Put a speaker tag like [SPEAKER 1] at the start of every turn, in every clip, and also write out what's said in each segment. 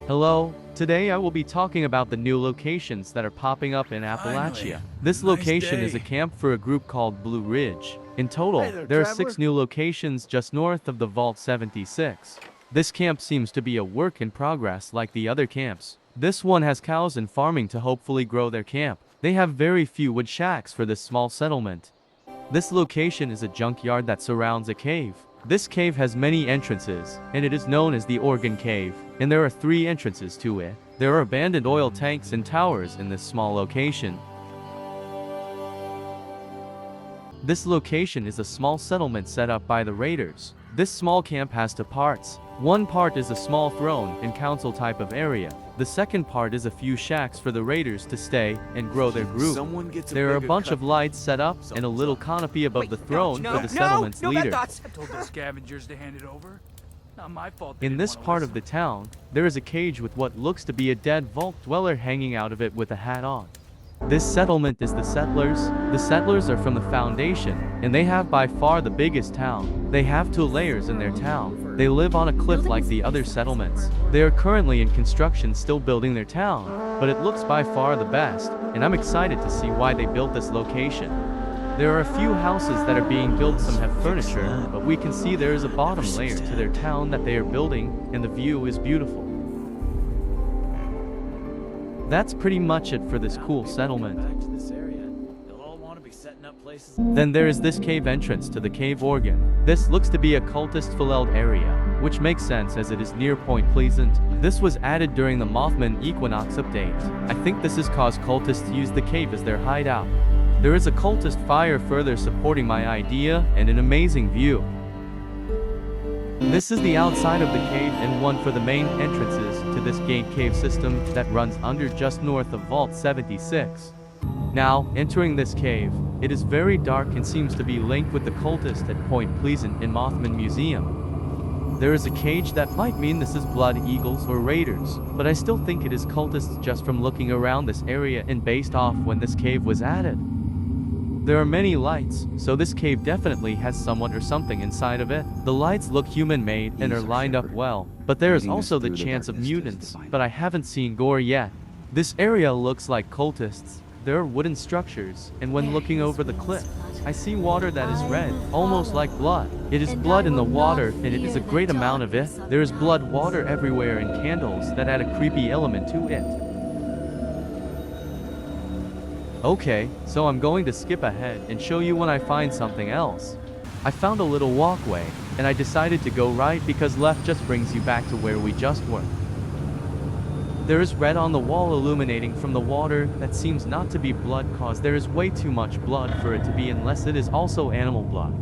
[SPEAKER 1] Hello, today I will be talking about the new locations that are popping up in Appalachia. This location is a camp for a group called Blue Ridge. In total,
[SPEAKER 2] Hey there,
[SPEAKER 1] there are
[SPEAKER 2] traveler.
[SPEAKER 1] 6 new locations just north of the Vault 76. This camp seems to be a work in progress like the other camps. This one has cows and farming to hopefully grow their camp. They have very few wood shacks for this small settlement. This location is a junkyard that surrounds a cave. This cave has many entrances, and it is known as the Organ Cave, and there are 3 entrances to it. There are abandoned oil tanks and towers in this small location. This location is a small settlement set up by the raiders. This small camp has 2 parts. One part is a small throne and council type of area. The second part is a few shacks for the raiders to stay and grow their group. There are a bunch of lights set up and a little canopy above the throne for the settlement's leader.
[SPEAKER 2] I told the scavengers to hand it over. Not my fault.
[SPEAKER 1] In this part of the town, there is a cage with what looks to be a dead vault dweller hanging out of it with a hat on. This settlement is the Settlers. The Settlers are from the Foundation, and they have by far the biggest town. They have 2 layers in their town. They live on a cliff like the other settlements. They are currently in construction still building their town, but it looks by far the best, and I'm excited to see why they built this location. There are a few houses that are being built, some have furniture, but we can see there is a bottom layer to their town that they are building, and the view is beautiful. That's pretty much it for this cool settlement. Then there is this cave entrance to the cave organ. This looks to be a cultist-filled area, which makes sense as it is near Point Pleasant. This was added during the Mothman Equinox update. I think this has caused cultists to use the cave as their hideout. There is a cultist fire further supporting my idea and an amazing view. This is the outside of the cave and one for the main entrances to this gate cave system that runs under just north of Vault 76. Now, entering this cave, it is very dark and seems to be linked with the cultist at Point Pleasant in Mothman Museum. There is a cage that might mean this is Blood Eagles or Raiders, but I still think it is cultists just from looking around this area and based off when this cave was added. There are many lights, so this cave definitely has someone or something inside of it. The lights look human-made and are lined up well, but there is also the chance of mutants, but I haven't seen gore yet. This area looks like cultists. There are wooden structures, and when looking over the cliff, I see water that is red, almost like blood. It is blood in the water, and it is a great amount of it. There is blood water everywhere and candles that add a creepy element to it. Okay, so I'm going to skip ahead and show you when I find something else. I found a little walkway, and I decided to go right because left just brings you back to where we just were. There is red on the wall illuminating from the water that seems not to be blood cause there is way too much blood for it to be unless it is also animal blood.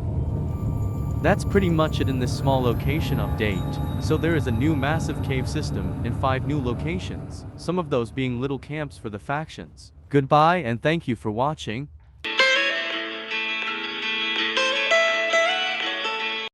[SPEAKER 1] That's pretty much it in this small location update. So there is a new massive cave system and 5 new locations, some of those being little camps for the factions. Goodbye and thank you for watching.